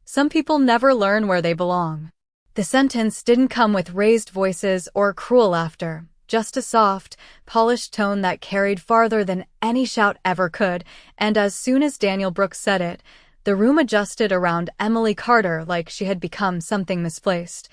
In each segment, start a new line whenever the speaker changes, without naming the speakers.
Some people never learn where they belong. The sentence didn't come with raised voices or cruel laughter, just a soft, polished tone that carried farther than any shout ever could, and as soon as Daniel Brooks said it, the room adjusted around Emily Carter like she had become something misplaced.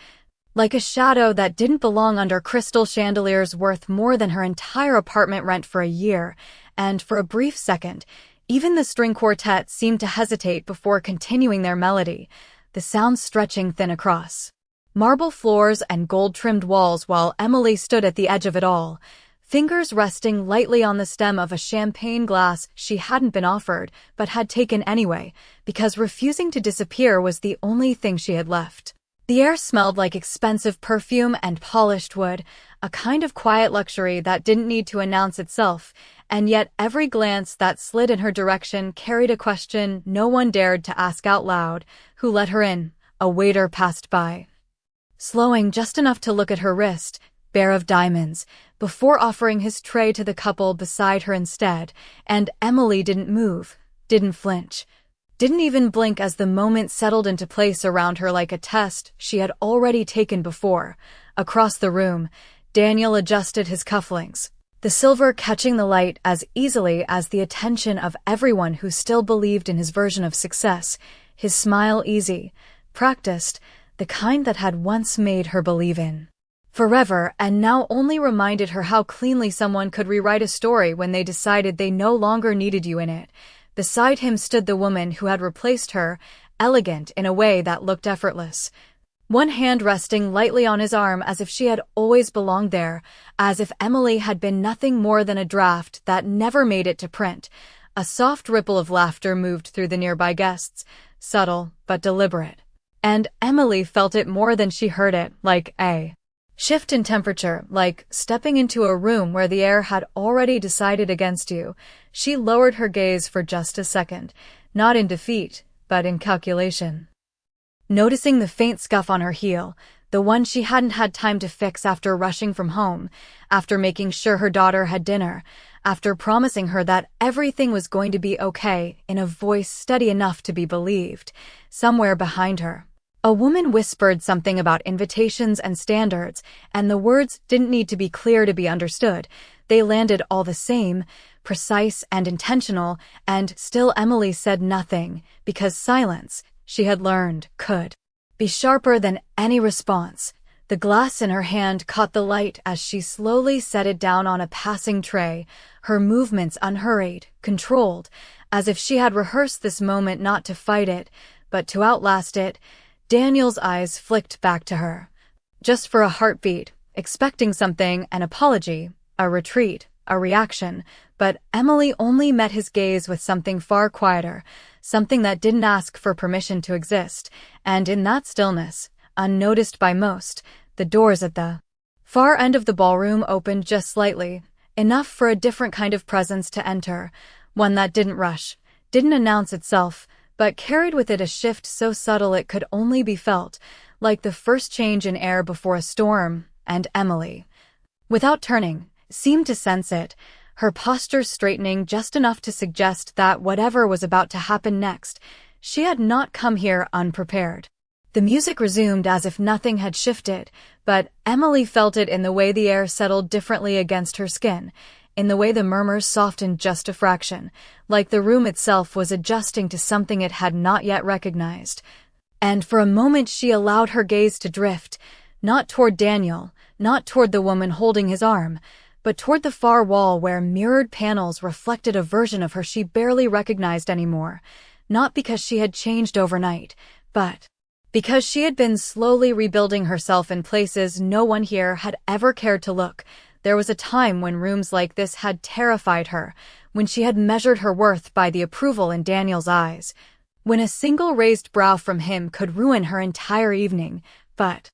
Like a shadow that didn't belong under crystal chandeliers worth more than her entire apartment rent for a year, and for a brief second, even the string quartet seemed to hesitate before continuing their melody, the sound stretching thin across marble floors and gold-trimmed walls while Emily stood at the edge of it all, fingers resting lightly on the stem of a champagne glass she hadn't been offered but had taken anyway, because refusing to disappear was the only thing she had left. The air smelled like expensive perfume and polished wood, a kind of quiet luxury that didn't need to announce itself, and yet every glance that slid in her direction carried a question no one dared to ask out loud. Who let her in? A waiter passed by, slowing just enough to look at her wrist, bare of diamonds, before offering his tray to the couple beside her instead, and Emily didn't move, didn't flinch, didn't even blink as the moment settled into place around her like a test she had already taken before. Across the room, Daniel adjusted his cufflinks, the silver catching the light as easily as the attention of everyone who still believed in his version of success, his smile easy, practiced, the kind that had once made her believe in forever and now only reminded her how cleanly someone could rewrite a story when they decided they no longer needed you in it. Beside him stood the woman who had replaced her, elegant in a way that looked effortless. One hand resting lightly on his arm as if she had always belonged there, as if Emily had been nothing more than a draft that never made it to print. A soft ripple of laughter moved through the nearby guests, subtle but deliberate. And Emily felt it more than she heard it, like a shift in temperature, like stepping into a room where the air had already decided against you. She lowered her gaze for just a second, not in defeat, but in calculation. Noticing the faint scuff on her heel, the one she hadn't had time to fix after rushing from home, after making sure her daughter had dinner, after promising her that everything was going to be okay in a voice steady enough to be believed, somewhere behind her, a woman whispered something about invitations and standards, and the words didn't need to be clear to be understood. They landed all the same, precise and intentional, and still Emily said nothing, because silence, she had learned, could be sharper than any response. The glass in her hand caught the light as she slowly set it down on a passing tray, her movements unhurried, controlled, as if she had rehearsed this moment not to fight it, but to outlast it. Daniel's eyes flicked back to her, just for a heartbeat, expecting something, an apology, a retreat, a reaction, but Emily only met his gaze with something far quieter, something that didn't ask for permission to exist, and in that stillness, unnoticed by most, the doors at the far end of the ballroom opened just slightly, enough for a different kind of presence to enter, one that didn't rush, didn't announce itself, but carried with it a shift so subtle it could only be felt, like the first change in air before a storm, and Emily, without turning, seemed to sense it, her posture straightening just enough to suggest that whatever was about to happen next, she had not come here unprepared. The music resumed as if nothing had shifted, but Emily felt it in the way the air settled differently against her skin, in the way the murmurs softened just a fraction, like the room itself was adjusting to something it had not yet recognized. And for a moment she allowed her gaze to drift, not toward Daniel, not toward the woman holding his arm, but toward the far wall where mirrored panels reflected a version of her she barely recognized anymore, not because she had changed overnight, but because she had been slowly rebuilding herself in places no one here had ever cared to look. There was a time when rooms like this had terrified her, when she had measured her worth by the approval in Daniel's eyes, when a single raised brow from him could ruin her entire evening, but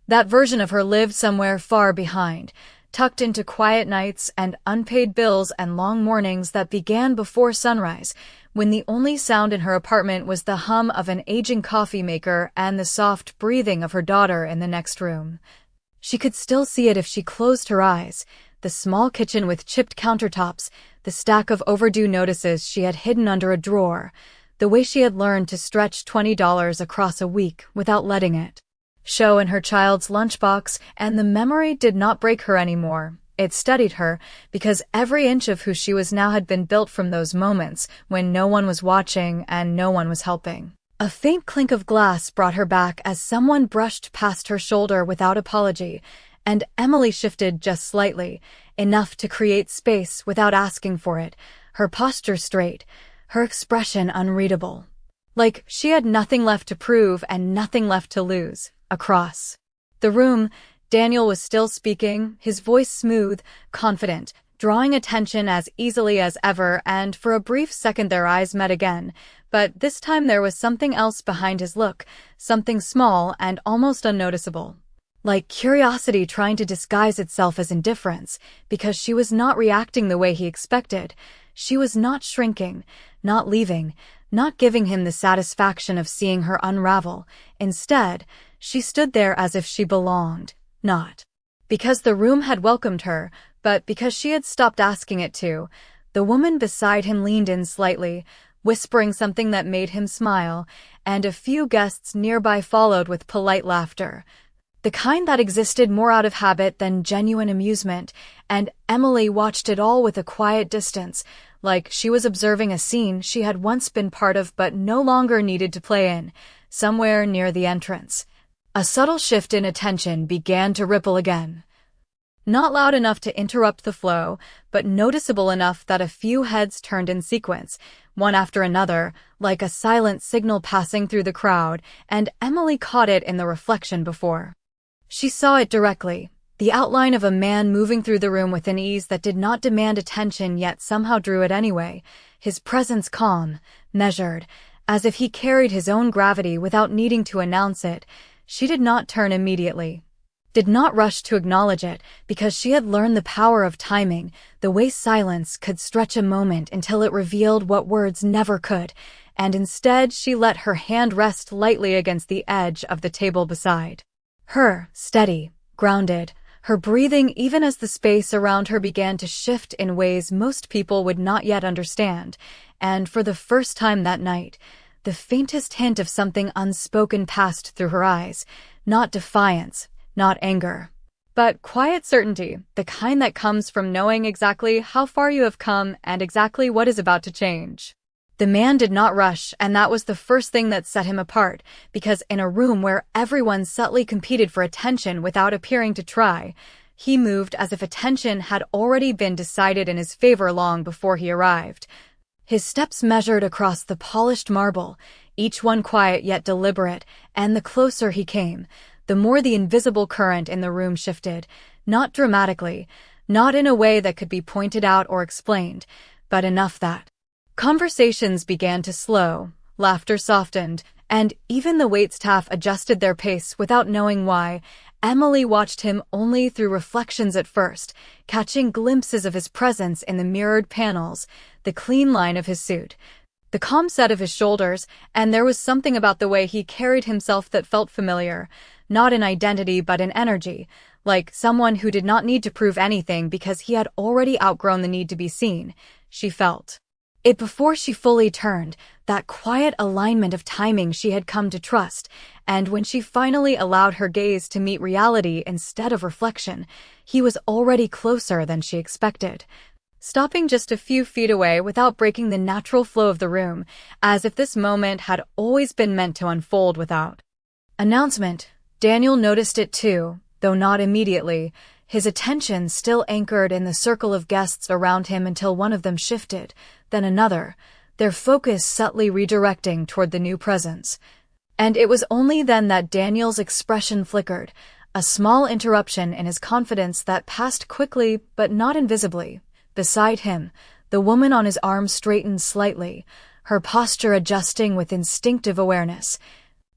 that version of her lived somewhere far behind, tucked into quiet nights and unpaid bills and long mornings that began before sunrise, when the only sound in her apartment was the hum of an aging coffee maker and the soft breathing of her daughter in the next room. She could still see it if she closed her eyes, the small kitchen with chipped countertops, the stack of overdue notices she had hidden under a drawer, the way she had learned to stretch $20 across a week without letting it show in her child's lunchbox, and the memory did not break her anymore. It steadied her, because every inch of who she was now had been built from those moments when no one was watching and no one was helping. A faint clink of glass brought her back as someone brushed past her shoulder without apology, and Emily shifted just slightly, enough to create space without asking for it, her posture straight, her expression unreadable. Like she had nothing left to prove and nothing left to lose. Across the room, Daniel was still speaking, his voice smooth, confident, drawing attention as easily as ever, and for a brief second their eyes met again. But this time there was something else behind his look, something small and almost unnoticeable. Like curiosity trying to disguise itself as indifference, because she was not reacting the way he expected. She was not shrinking, not leaving, not giving him the satisfaction of seeing her unravel. Instead, she stood there as if she belonged, not because the room had welcomed her, but because she had stopped asking it to. The woman beside him leaned in slightly, whispering something that made him smile, and a few guests nearby followed with polite laughter, the kind that existed more out of habit than genuine amusement, and Emily watched it all with a quiet distance, like she was observing a scene she had once been part of but no longer needed to play in. Somewhere near the entrance, a subtle shift in attention began to ripple again. Not loud enough to interrupt the flow, but noticeable enough that a few heads turned in sequence, one after another, like a silent signal passing through the crowd, and Emily caught it in the reflection before. She saw it directly, the outline of a man moving through the room with an ease that did not demand attention yet somehow drew it anyway, his presence calm, measured, as if he carried his own gravity without needing to announce it. She did not turn immediately, did not rush to acknowledge it, because she had learned the power of timing, the way silence could stretch a moment until it revealed what words never could, and instead she let her hand rest lightly against the edge of the table beside her, steady, grounded, her breathing even as the space around her began to shift in ways most people would not yet understand, and for the first time that night, the faintest hint of something unspoken passed through her eyes, not defiance, not anger, but quiet certainty, the kind that comes from knowing exactly how far you have come and exactly what is about to change. The man did not rush, and that was the first thing that set him apart, because in a room where everyone subtly competed for attention without appearing to try, he moved as if attention had already been decided in his favor long before he arrived. His steps measured across the polished marble, each one quiet yet deliberate, and the closer he came, the more the invisible current in the room shifted, not dramatically, not in a way that could be pointed out or explained, but enough that conversations began to slow, laughter softened, and even the waitstaff adjusted their pace without knowing why. Emily watched him only through reflections at first, catching glimpses of his presence in the mirrored panels, the clean line of his suit, the calm set of his shoulders, and there was something about the way he carried himself that felt familiar, not in identity but in energy, like someone who did not need to prove anything because he had already outgrown the need to be seen. She felt it before she fully turned, that quiet alignment of timing she had come to trust, and when she finally allowed her gaze to meet reality instead of reflection, he was already closer than she expected, stopping just a few feet away without breaking the natural flow of the room, as if this moment had always been meant to unfold without announcement. Daniel noticed it too, though not immediately, his attention still anchored in the circle of guests around him until one of them shifted, then another, their focus subtly redirecting toward the new presence. And it was only then that Daniel's expression flickered, a small interruption in his confidence that passed quickly but not invisibly. Beside him, the woman on his arm straightened slightly, her posture adjusting with instinctive awareness,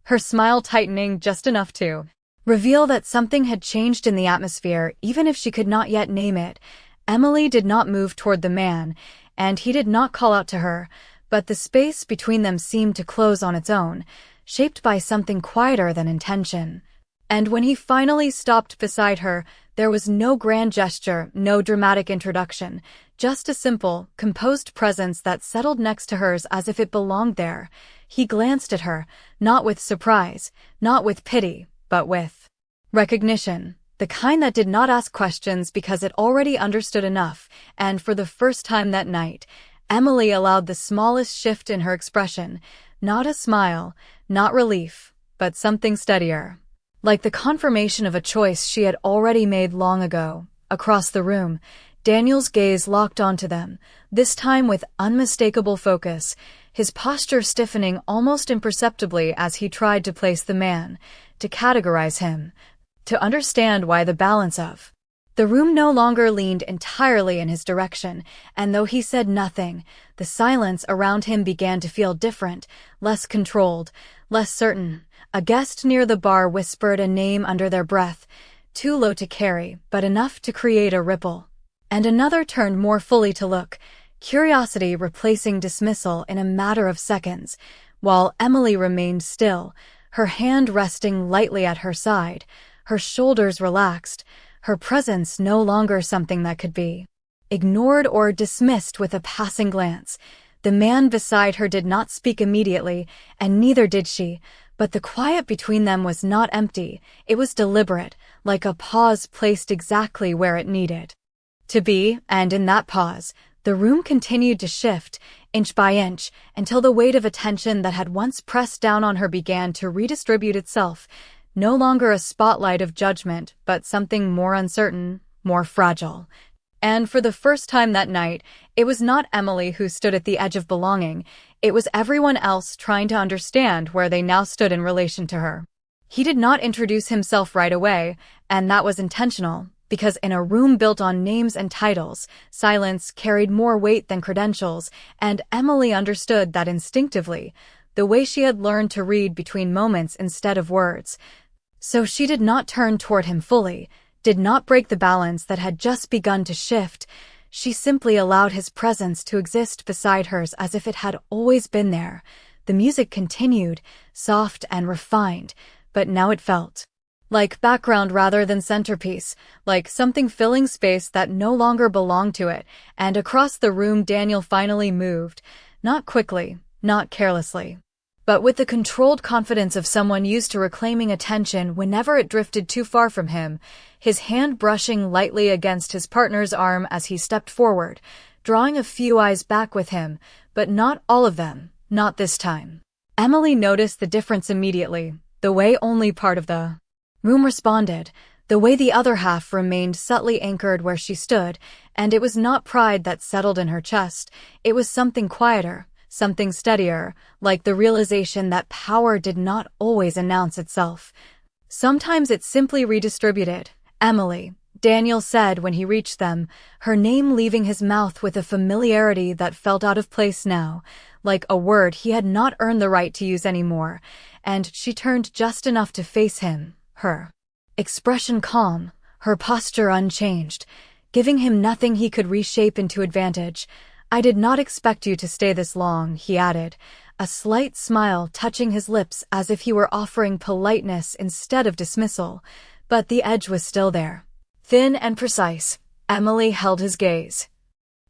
her smile tightening just enough to reveal that something had changed in the atmosphere, even if she could not yet name it. Emily did not move toward the man, and he did not call out to her, but the space between them seemed to close on its own, shaped by something quieter than intention. And when he finally stopped beside her, There was no grand gesture, no dramatic introduction, just a simple, composed presence that settled next to hers as if it belonged there. He glanced at her, not with surprise, not with pity, but with recognition. The kind that did not ask questions because it already understood enough, and for the first time that night, Emily allowed the smallest shift in her expression, not a smile, not relief, but something steadier. Like the confirmation of a choice she had already made long ago. Across the room, Daniel's gaze locked onto them, this time with unmistakable focus, his posture stiffening almost imperceptibly as he tried to place the man, to categorize him, to understand why the balance of the room no longer leaned entirely in his direction, and though he said nothing, the silence around him began to feel different, less controlled, less certain. A guest near the bar whispered a name under their breath, too low to carry, but enough to create a ripple. And another turned more fully to look, curiosity replacing dismissal in a matter of seconds, while Emily remained still, her hand resting lightly at her side, her shoulders relaxed, her presence no longer something that could be ignored or dismissed with a passing glance. The man beside her did not speak immediately, and neither did she, but the quiet between them was not empty, it was deliberate, like a pause placed exactly where it needed to be, and in that pause, the room continued to shift, inch by inch, until the weight of attention that had once pressed down on her began to redistribute itself, no longer a spotlight of judgment, but something more uncertain, more fragile. And for the first time that night, it was not Emily who stood at the edge of belonging, it was everyone else trying to understand where they now stood in relation to her. He did not introduce himself right away, and that was intentional, because in a room built on names and titles, silence carried more weight than credentials, and Emily understood that instinctively, the way she had learned to read between moments instead of words. So she did not turn toward him fully, did not break the balance that had just begun to shift. She simply allowed his presence to exist beside hers as if it had always been there. The music continued, soft and refined, but now it felt like background rather than centerpiece, like something filling space that no longer belonged to it, and across the room Daniel finally moved, not quickly, not carelessly, but with the controlled confidence of someone used to reclaiming attention whenever it drifted too far from him, his hand brushing lightly against his partner's arm as he stepped forward, drawing a few eyes back with him, but not all of them, not this time. Emily noticed the difference immediately, the way only part of the room responded, the way the other half remained subtly anchored where she stood, and it was not pride that settled in her chest, it was something quieter, something steadier, like the realization that power did not always announce itself. Sometimes it simply redistributed. Emily, Daniel said when he reached them, her name leaving his mouth with a familiarity that felt out of place now, like a word he had not earned the right to use anymore, and she turned just enough to face him, her expression calm, her posture unchanged, giving him nothing he could reshape into advantage. "I did not expect you to stay this long," he added, a slight smile touching his lips as if he were offering politeness instead of dismissal, but the edge was still there. Thin and precise, Emily held his gaze,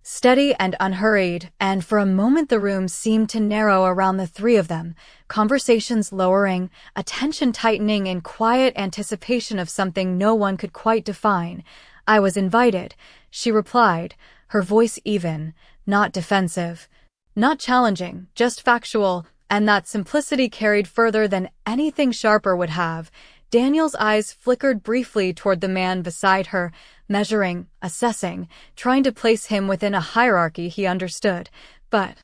steady and unhurried, and for a moment the room seemed to narrow around the three of them, conversations lowering, attention tightening in quiet anticipation of something no one could quite define. "I was invited," she replied, her voice even, not defensive, not challenging, just factual, and that simplicity carried further than anything sharper would have. Daniel's eyes flickered briefly toward the man beside her, measuring, assessing, trying to place him within a hierarchy he understood, but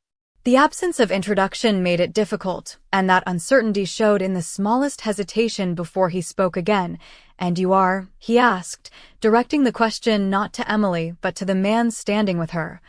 the absence of introduction made it difficult, and that uncertainty showed in the smallest hesitation before he spoke again. "And you are?" he asked, directing the question not to Emily but to the man standing with her.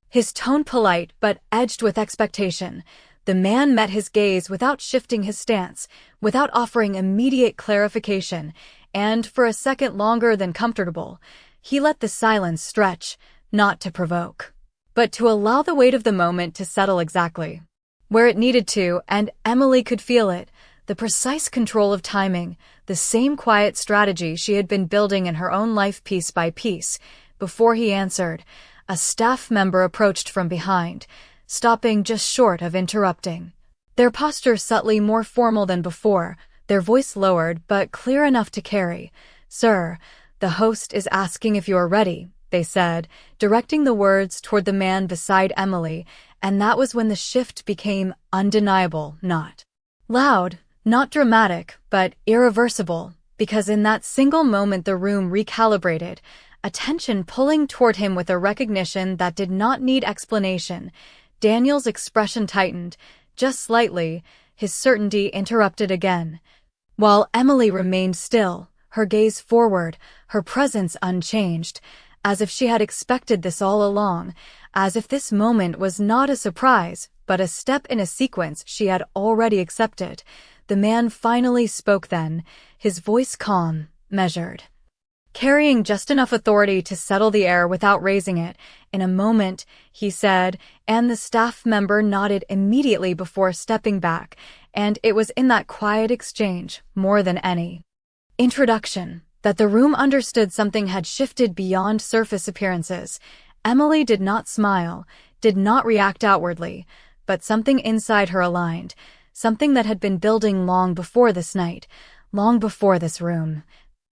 His tone polite but edged with expectation. The man met his gaze without shifting his stance, without offering immediate clarification, and for a second longer than comfortable, he let the silence stretch, not to provoke, but to allow the weight of the moment to settle exactly where it needed to, and Emily could feel it, the precise control of timing, the same quiet strategy she had been building in her own life piece by piece. Before he answered, a staff member approached from behind, stopping just short of interrupting. Their posture subtly more formal than before, their voice lowered but clear enough to carry. "Sir, the host is asking if you are ready," they said, directing the words toward the man beside Emily, and that was when the shift became undeniable, not loud, not dramatic, but irreversible, because in that single moment the room recalibrated, attention pulling toward him with a recognition that did not need explanation. Daniel's expression tightened, just slightly, his certainty interrupted again. While Emily remained still, her gaze forward, her presence unchanged, as if she had expected this all along, as if this moment was not a surprise, but a step in a sequence she had already accepted. The man finally spoke then, his voice calm, measured, carrying just enough authority to settle the air without raising it. "In a moment," he said, and the staff member nodded immediately before stepping back, and it was in that quiet exchange, more than any introduction, that the room understood something had shifted beyond surface appearances. Emily did not smile, did not react outwardly, but something inside her aligned, something that had been building long before this night, long before this room.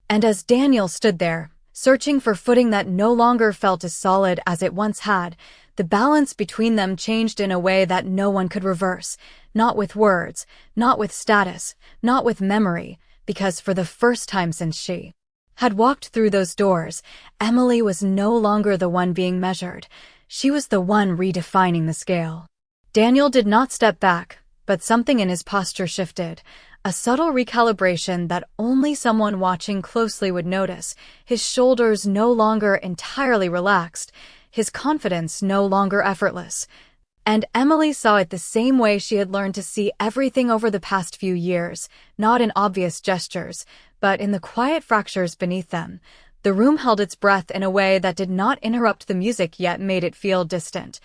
And as Daniel stood there, searching for footing that no longer felt as solid as it once had, the balance between them changed in a way that no one could reverse, not with words, not with status, not with memory, because for the first time since she had walked through those doors, Emily was no longer the one being measured. She was the one redefining the scale. Daniel did not step back, but something in his posture shifted, a subtle recalibration that only someone watching closely would notice. His shoulders no longer entirely relaxed, his confidence no longer effortless. And Emily saw it the same way she had learned to see everything over the past few years, not in obvious gestures, but in the quiet fractures beneath them. The room held its breath in a way that did not interrupt the music yet made it feel distant,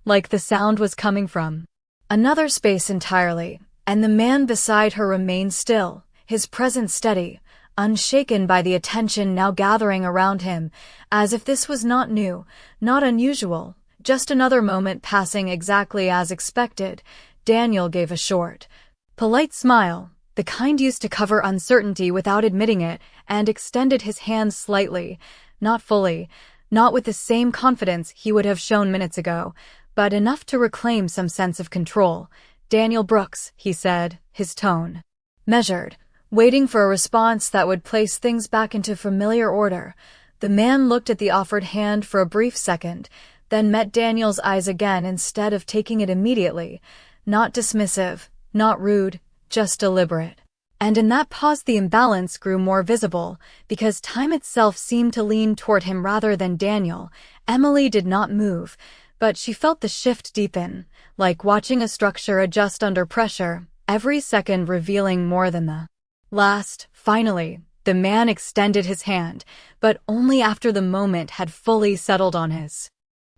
like the sound was coming from another space entirely, and the man beside her remained still, his presence steady, unshaken by the attention now gathering around him, as if this was not new, not unusual, just another moment passing exactly as expected. Daniel gave a short, polite smile, the kind used to cover uncertainty without admitting it, and extended his hand slightly, not fully, not with the same confidence he would have shown minutes ago, but enough to reclaim some sense of control. "Daniel Brooks," he said, his tone measured, waiting for a response that would place things back into familiar order. The man looked at the offered hand for a brief second, then met Daniel's eyes again instead of taking it immediately. Not dismissive, not rude, just deliberate. And in that pause the imbalance grew more visible, because time itself seemed to lean toward him rather than Daniel. Emily did not move, but she felt the shift deepen, like watching a structure adjust under pressure, every second revealing more than the last. Finally, the man extended his hand, but only after the moment had fully settled on his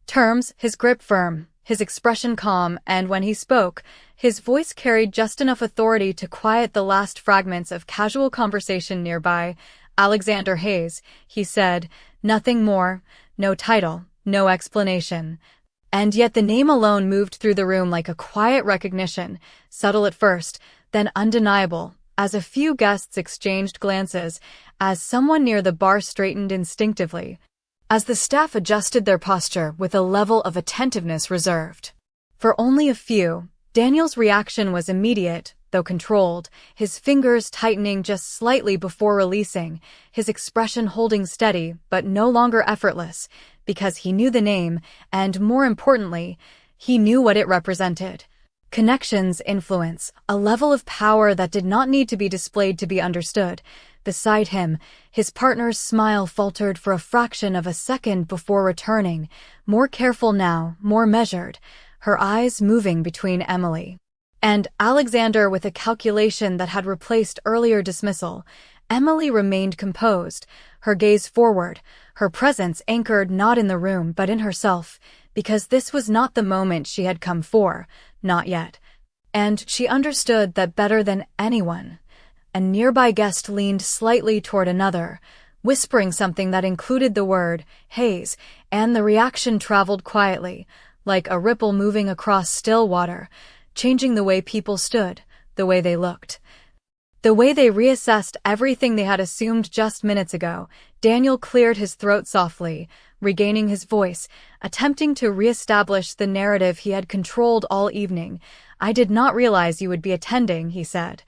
terms, his grip firm, his expression calm, and when he spoke, his voice carried just enough authority to quiet the last fragments of casual conversation nearby. "Alexander Hayes," he said, nothing more, no title, no explanation. And yet the name alone moved through the room like a quiet recognition, subtle at first, then undeniable, as a few guests exchanged glances, as someone near the bar straightened instinctively, as the staff adjusted their posture with a level of attentiveness reserved for only a few. Daniel's reaction was immediate, though controlled, his fingers tightening just slightly before releasing, his expression holding steady but no longer effortless, because he knew the name, and more importantly, he knew what it represented. Connections, influence, a level of power that did not need to be displayed to be understood. Beside him, his partner's smile faltered for a fraction of a second before returning, more careful now, more measured, her eyes moving between Emily and Alexander with a calculation that had replaced earlier dismissal. Emily remained composed, her gaze forward, her presence anchored not in the room but in herself, because this was not the moment she had come for, not yet. And she understood that better than anyone. A nearby guest leaned slightly toward another, whispering something that included the word haze, and the reaction traveled quietly, like a ripple moving across still water, changing the way people stood, the way they looked. The way they reassessed everything they had assumed just minutes ago. Daniel cleared his throat softly, regaining his voice, attempting to reestablish the narrative he had controlled all evening. "I did not realize you would be attending," he said,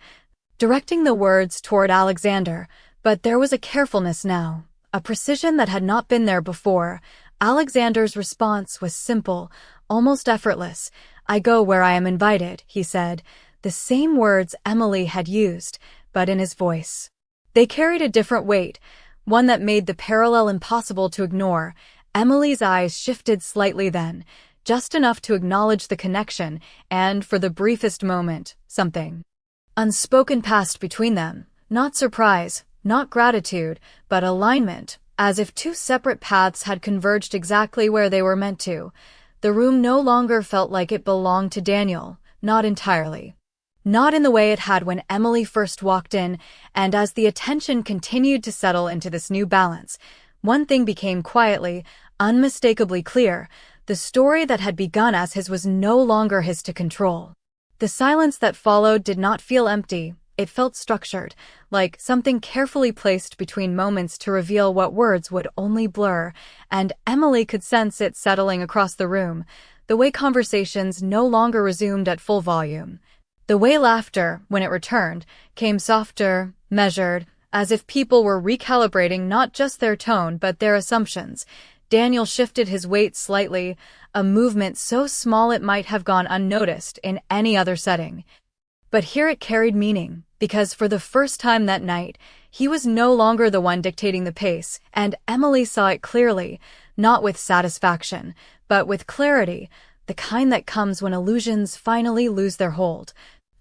directing the words toward Alexander, but there was a carefulness now, a precision that had not been there before. Alexander's response was simple, almost effortless. "I go where I am invited," he said, the same words Emily had used, but in his voice. They carried a different weight, one that made the parallel impossible to ignore. Emily's eyes shifted slightly then, just enough to acknowledge the connection, and for the briefest moment, something unspoken passed between them. Not surprise, not gratitude, but alignment, as if two separate paths had converged exactly where they were meant to. The room no longer felt like it belonged to Daniel, not entirely. Not in the way it had when Emily first walked in, and as the attention continued to settle into this new balance, one thing became quietly, unmistakably clear. The story that had begun as his was no longer his to control. The silence that followed did not feel empty, it felt structured, like something carefully placed between moments to reveal what words would only blur, and Emily could sense it settling across the room, the way conversations no longer resumed at full volume. The way laughter, when it returned, came softer, measured, as if people were recalibrating not just their tone but their assumptions. Daniel shifted his weight slightly, a movement so small it might have gone unnoticed in any other setting. But here it carried meaning, because for the first time that night, he was no longer the one dictating the pace, and Emily saw it clearly, not with satisfaction, but with clarity, the kind that comes when illusions finally lose their hold.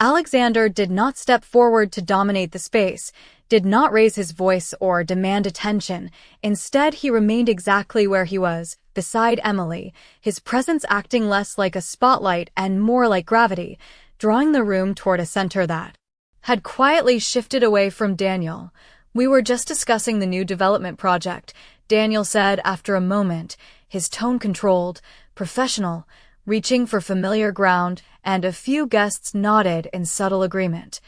Alexander did not step forward to dominate the space, did not raise his voice or demand attention. Instead, he remained exactly where he was, beside Emily, his presence acting less like a spotlight and more like gravity, drawing the room toward a center that had quietly shifted away from Daniel. "We were just discussing the new development project," Daniel said after a moment, his tone controlled, professional, reaching for familiar ground, and a few guests nodded in subtle agreement,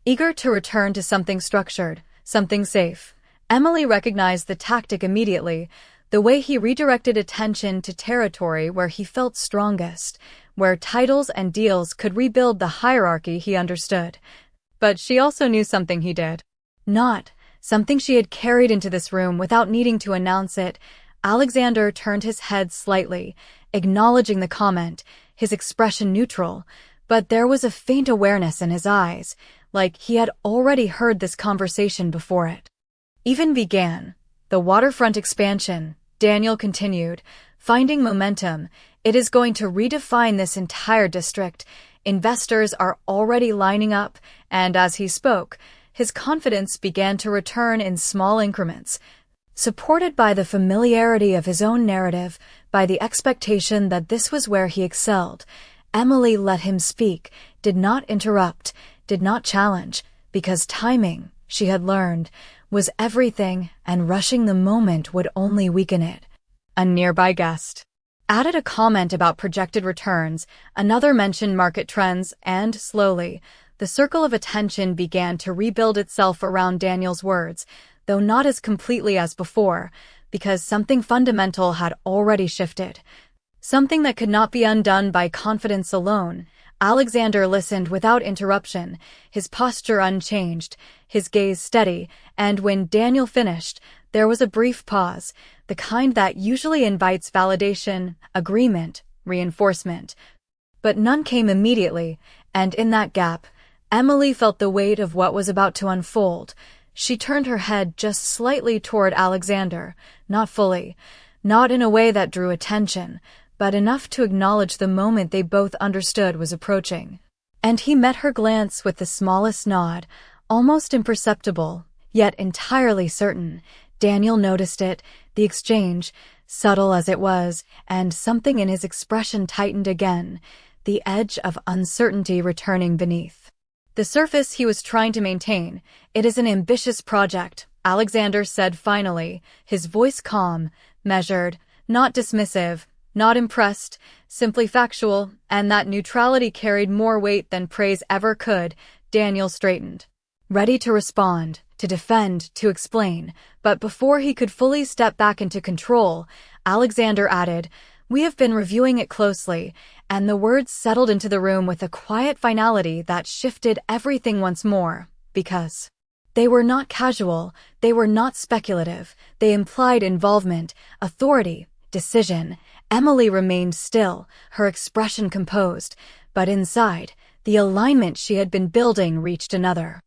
eager to return to something structured, something safe. Emily recognized the tactic immediately, the way he redirected attention to territory where he felt strongest, where titles and deals could rebuild the hierarchy he understood. But she also knew something he did not, something she had carried into this room without needing to announce it. Alexander turned his head slightly, acknowledging the comment, his expression neutral, but there was a faint awareness in his eyes, like he had already heard this conversation before it even began. "The waterfront expansion," Daniel continued, finding momentum. "It is going to redefine this entire district. Investors are already lining up," and as he spoke, his confidence began to return in small increments, supported by the familiarity of his own narrative, by the expectation that this was where he excelled. Emily let him speak, did not interrupt, did not challenge, because timing, she had learned, was everything, and rushing the moment would only weaken it. A nearby guest added a comment about projected returns, another mentioned market trends, and slowly, the circle of attention began to rebuild itself around Daniel's words, though not as completely as before, because something fundamental had already shifted. Something that could not be undone by confidence alone. Alexander listened without interruption, his posture unchanged, his gaze steady, and when Daniel finished, there was a brief pause, the kind that usually invites validation, agreement, reinforcement. But none came immediately, and in that gap, Emily felt the weight of what was about to unfold. She turned her head just slightly toward Alexander, not fully, not in a way that drew attention, but enough to acknowledge the moment they both understood was approaching. And he met her glance with the smallest nod, almost imperceptible, yet entirely certain. Daniel noticed it, the exchange, subtle as it was, and something in his expression tightened again. the edge of uncertainty returning beneath. The surface he was trying to maintain. It is an ambitious project, Alexander said finally, his voice calm, measured, not dismissive, not impressed, simply factual, and that neutrality carried more weight than praise ever could. Daniel straightened, ready to respond, to defend, to explain, but before he could fully step back into control, Alexander added, "We have been reviewing it closely," and the words settled into the room with a quiet finality that shifted everything once more, because they were not casual, they were not speculative, they implied involvement, authority, decision. Emily remained still, her expression composed, but inside, the alignment she had been building reached another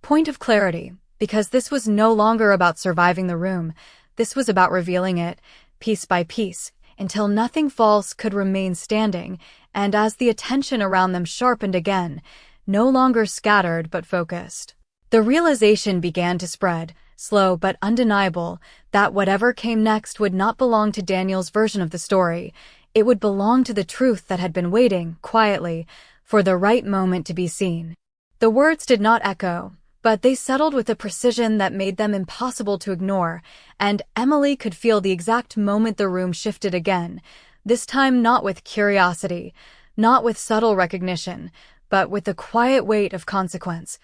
point of clarity, because this was no longer about surviving the room, this was about revealing it, piece by piece, until nothing false could remain standing, and as the attention around them sharpened again, no longer scattered but focused, the realization began to spread, slow but undeniable, that whatever came next would not belong to Daniel's version of the story. It would belong to the truth that had been waiting, quietly, for the right moment to be seen. The words did not echo, but they settled with a precision that made them impossible to ignore, and Emily could feel the exact moment the room shifted again, this time not with curiosity, not with subtle recognition, but with the quiet weight of consequence.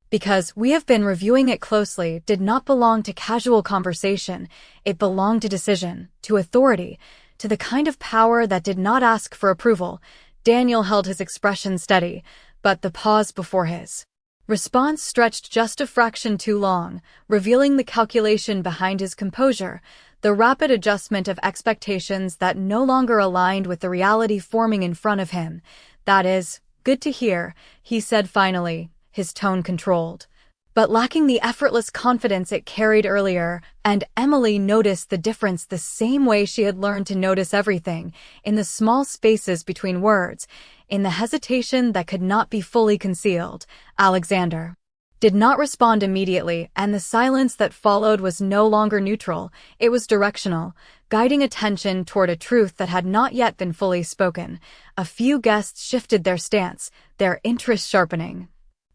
Because "we have been reviewing it closely" did not belong to casual conversation, it belonged to decision, to authority, to the kind of power that did not ask for approval. Daniel held his expression steady, but the pause before his response stretched just a fraction too long, revealing the calculation behind his composure, the rapid adjustment of expectations that no longer aligned with the reality forming in front of him. "That is good to hear," he said finally, his tone controlled, but lacking the effortless confidence it carried earlier, and Emily noticed the difference the same way she had learned to notice everything, in the small spaces between words, in the hesitation that could not be fully concealed. Alexander did not respond immediately, and the silence that followed was no longer neutral, it was directional, guiding attention toward a truth that had not yet been fully spoken. A few guests shifted their stance, their interest sharpening.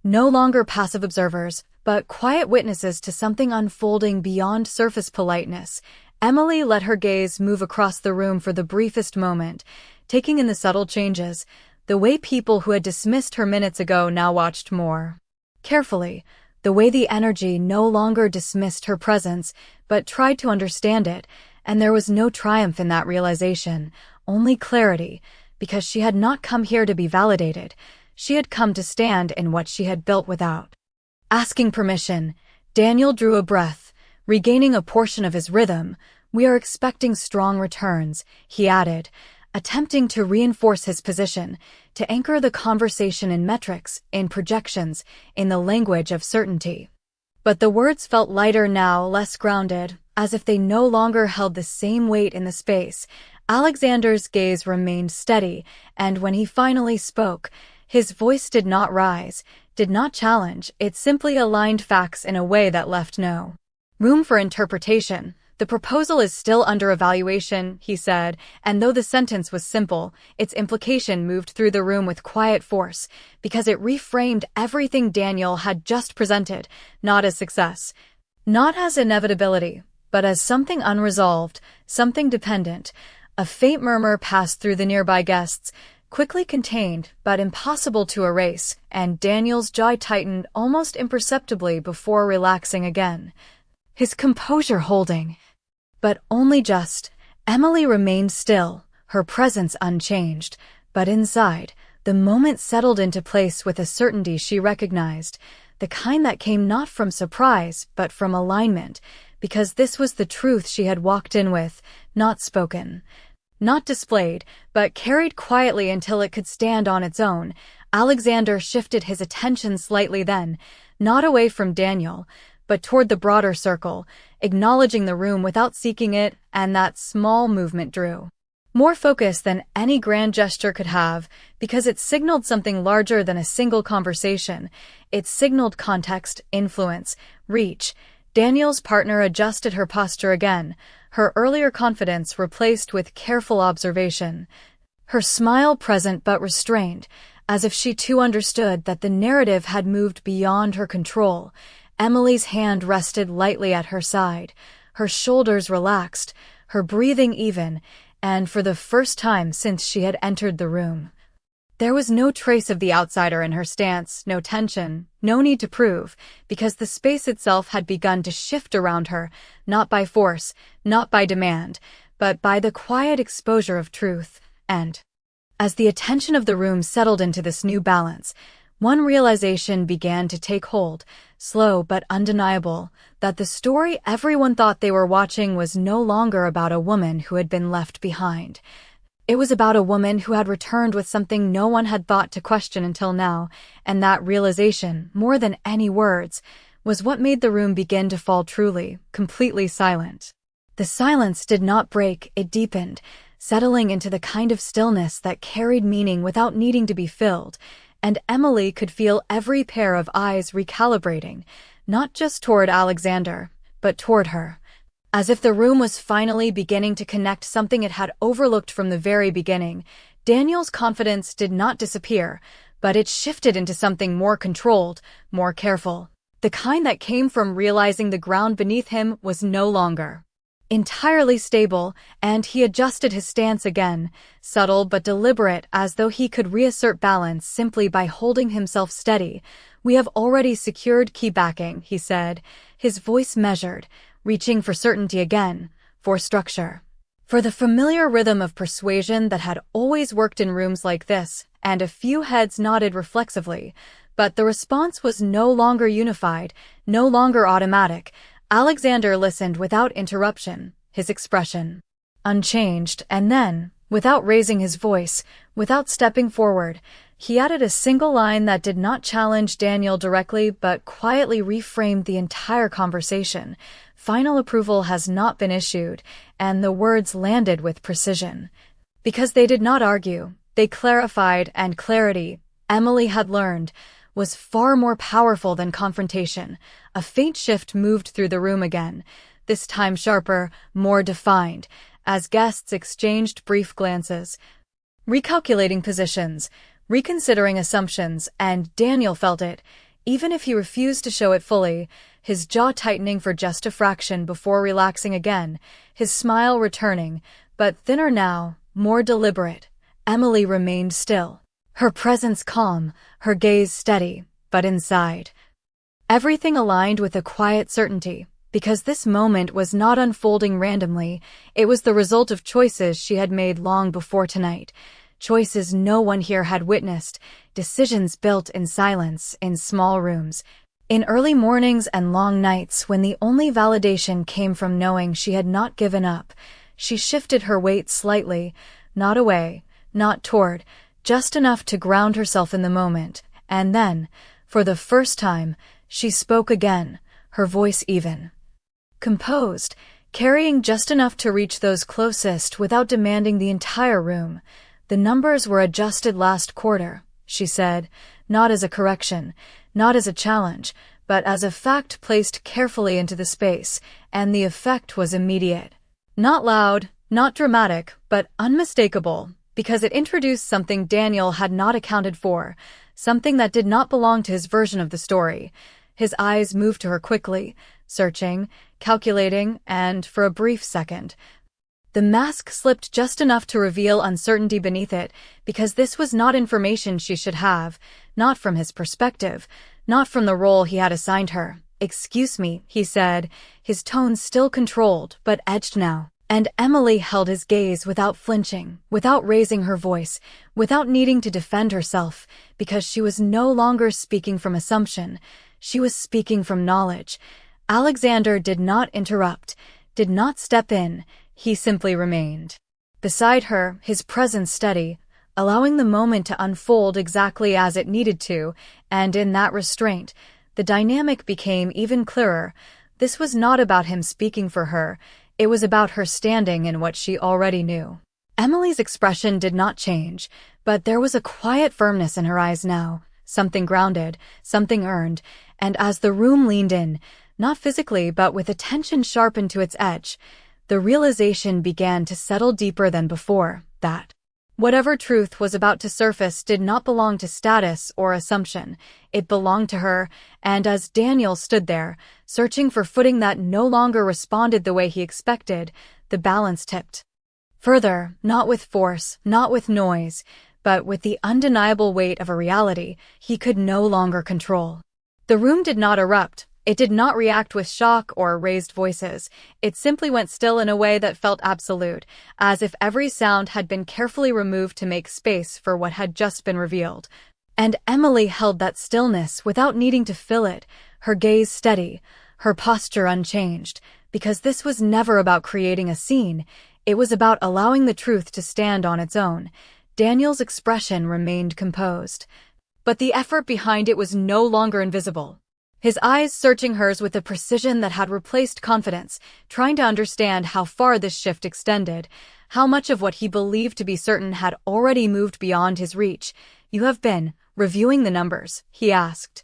No longer passive observers, but quiet witnesses to something unfolding beyond surface politeness. Emily let her gaze move across the room for the briefest moment, taking in the subtle changes, the way people who had dismissed her minutes ago now watched more carefully, the way the energy no longer dismissed her presence, but tried to understand it, and there was no triumph in that realization, only clarity, because she had not come here to be validated. She had come to stand in what she had built without asking permission. Daniel drew a breath, regaining a portion of his rhythm. "We are expecting strong returns," he added, attempting to reinforce his position, to anchor the conversation in metrics, in projections, in the language of certainty. But the words felt lighter now, less grounded, as if they no longer held the same weight in the space. Alexander's gaze remained steady, and when he finally spoke, his voice did not rise, did not challenge, it simply aligned facts in a way that left no room for interpretation. "The proposal is still under evaluation," he said, and though the sentence was simple, its implication moved through the room with quiet force, because it reframed everything Daniel had just presented, not as success, not as inevitability, but as something unresolved, something dependent. A faint murmur passed through the nearby guests, quickly contained, but impossible to erase, and Daniel's jaw tightened almost imperceptibly before relaxing again, his composure holding. But only just. Emily remained still, her presence unchanged, but inside, the moment settled into place with a certainty she recognized, the kind that came not from surprise, but from alignment, because this was the truth she had walked in with, not spoken, not displayed, but carried quietly until it could stand on its own. Alexander shifted his attention slightly then, not away from Daniel, but toward the broader circle, acknowledging the room without seeking it, and that small movement drew more focus than any grand gesture could have, because it signaled something larger than a single conversation. It signaled context, influence, reach. Daniel's partner adjusted her posture again, her earlier confidence replaced with careful observation. her smile present but restrained, as if she too understood that the narrative had moved beyond her control. Emily's hand rested lightly at her side, her shoulders relaxed, her breathing even, and for the first time since she had entered the room, there was no trace of the outsider in her stance, no tension, no need to prove, because the space itself had begun to shift around her, not by force, not by demand, but by the quiet exposure of truth. And as the attention of the room settled into this new balance, one realization began to take hold, slow but undeniable, that the story everyone thought they were watching was no longer about a woman who had been left behind. It was about a woman who had returned with something no one had thought to question until now, and that realization, more than any words, was what made the room begin to fall truly, completely silent. The silence did not break, it deepened, settling into the kind of stillness that carried meaning without needing to be filled, and Emily could feel every pair of eyes recalibrating, not just toward Alexander, but toward her. As if the room was finally beginning to connect something it had overlooked from the very beginning, Daniel's confidence did not disappear, but it shifted into something more controlled, more careful. The kind that came from realizing the ground beneath him was no longer entirely stable, and he adjusted his stance again, subtle but deliberate, as though he could reassert balance simply by holding himself steady. "We have already secured key backing," he said, his voice measured, reaching for certainty again, for structure, for the familiar rhythm of persuasion that had always worked in rooms like this, and a few heads nodded reflexively. But the response was no longer unified, no longer automatic. Alexander listened without interruption, his expression unchanged, and then, without raising his voice, without stepping forward, he added a single line that did not challenge Daniel directly but quietly reframed the entire conversation. "Final approval has not been issued," and the words landed with precision. Because they did not argue, they clarified, and clarity, Emily had learned, was far more powerful than confrontation. A faint shift moved through the room again, this time sharper, more defined, as guests exchanged brief glances, recalculating positions, reconsidering assumptions, and Daniel felt it, even if he refused to show it fully, his jaw tightening for just a fraction before relaxing again, his smile returning, but thinner now, more deliberate. Emily remained still, her presence calm, her gaze steady, but inside, everything aligned with a quiet certainty, because this moment was not unfolding randomly. It was the result of choices she had made long before tonight, choices no one here had witnessed, decisions built in silence, in small rooms, in early mornings and long nights when the only validation came from knowing she had not given up. She shifted her weight slightly, not away, not toward, just enough to ground herself in the moment, and then, for the first time, she spoke again, her voice even, composed, carrying just enough to reach those closest without demanding the entire room. "The numbers were adjusted last quarter," she said, not as a correction, not as a challenge, but as a fact placed carefully into the space, and the effect was immediate. Not loud, not dramatic, but unmistakable, because it introduced something Daniel had not accounted for, something that did not belong to his version of the story. His eyes moved to her quickly, searching, calculating, and, for a brief second, the mask slipped just enough to reveal uncertainty beneath it, because this was not information she should have, not from his perspective, not from the role he had assigned her. "Excuse me," he said, his tone still controlled, but edged now. And Emily held his gaze without flinching, without raising her voice, without needing to defend herself, because she was no longer speaking from assumption, she was speaking from knowledge. Alexander did not interrupt, did not step in, he simply remained beside her, his presence steady, allowing the moment to unfold exactly as it needed to, and in that restraint, the dynamic became even clearer. This was not about him speaking for her, it was about her standing in what she already knew. Emily's expression did not change, but there was a quiet firmness in her eyes now, something grounded, something earned, and as the room leaned in, not physically but with attention sharpened to its edge, the realization began to settle deeper than before, that Whatever truth was about to surface did not belong to status or assumption. It belonged to her, and as Daniel stood there, searching for footing that no longer responded the way he expected, the balance tipped. Further, not with force, not with noise, but with the undeniable weight of a reality he could no longer control. The room did not erupt. It did not react with shock or raised voices. It simply went still in a way that felt absolute, as if every sound had been carefully removed to make space for what had just been revealed. And Emily held that stillness without needing to fill it, her gaze steady, her posture unchanged, because this was never about creating a scene. It was about allowing the truth to stand on its own. Daniel's expression remained composed, but the effort behind it was no longer invisible. His eyes searching hers with a precision that had replaced confidence, trying to understand how far this shift extended, how much of what he believed to be certain had already moved beyond his reach. "You have been reviewing the numbers?" he asked.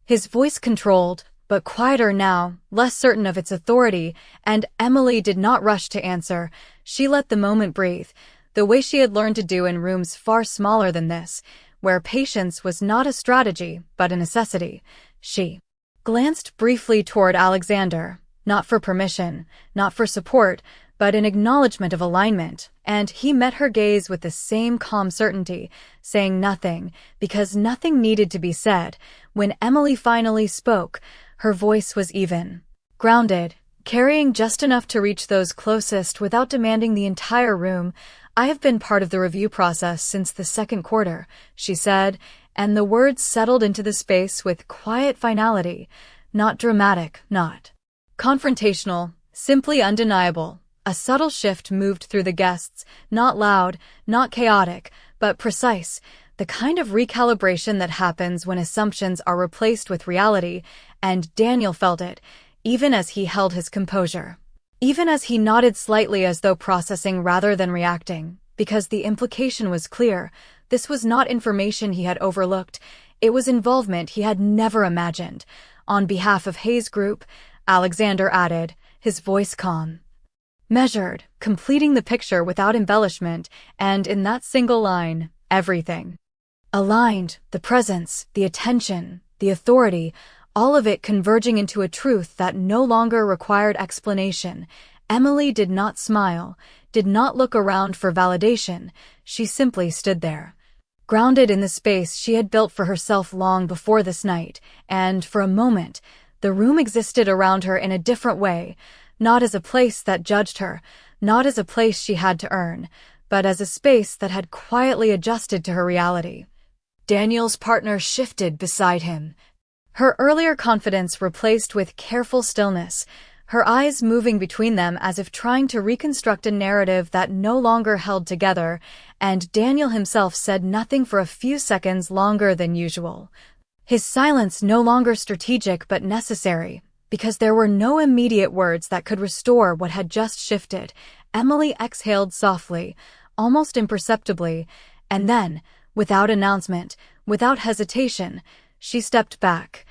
His voice controlled, but quieter now, less certain of its authority, and Emily did not rush to answer. She let the moment breathe, the way she had learned to do in rooms far smaller than this, where patience was not a strategy, but a necessity. She glanced briefly toward Alexander, not for permission, not for support, but in acknowledgement of alignment, and he met her gaze with the same calm certainty, saying nothing, because nothing needed to be said. When Emily finally spoke, her voice was even, grounded, carrying just enough to reach those closest without demanding the entire room. "I have been part of the review process since the second quarter," she said, and the words settled into the space with quiet finality, not dramatic, not confrontational, simply undeniable. A subtle shift moved through the guests, not loud, not chaotic, but precise, the kind of recalibration that happens when assumptions are replaced with reality, and Daniel felt it, even as he held his composure. Even as he nodded slightly as though processing rather than reacting, because the implication was clear. This was not information he had overlooked. It was involvement he had never imagined. "On behalf of Hayes Group," Alexander added, his voice calm, measured, completing the picture without embellishment, and in that single line, everything aligned, the presence, the attention, the authority, all of it converging into a truth that no longer required explanation. Emily did not smile, did not look around for validation. She simply stood there, grounded in the space she had built for herself long before this night, and for a moment, the room existed around her in a different way, not as a place that judged her, not as a place she had to earn, but as a space that had quietly adjusted to her reality. Daniel's partner shifted beside him, her earlier confidence replaced with careful stillness, her eyes moving between them as if trying to reconstruct a narrative that no longer held together, and Daniel himself said nothing for a few seconds longer than usual. His silence no longer strategic but necessary, because there were no immediate words that could restore what had just shifted. Emily exhaled softly, almost imperceptibly, and then, without announcement, without hesitation, she stepped back,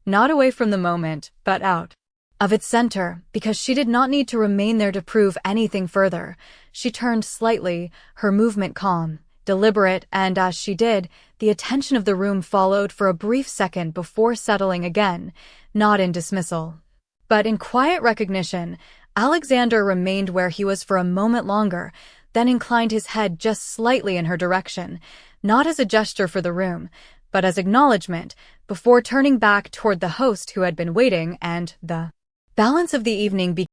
not away from the moment, but out of its center, because she did not need to remain there to prove anything further. She turned slightly, her movement calm, deliberate, and as she did, the attention of the room followed for a brief second before settling again, not in dismissal, but in quiet recognition. Alexander remained where he was for a moment longer, then inclined his head just slightly in her direction, not as a gesture for the room, but as acknowledgement, before turning back toward the host who had been waiting, and the balance of the evening began.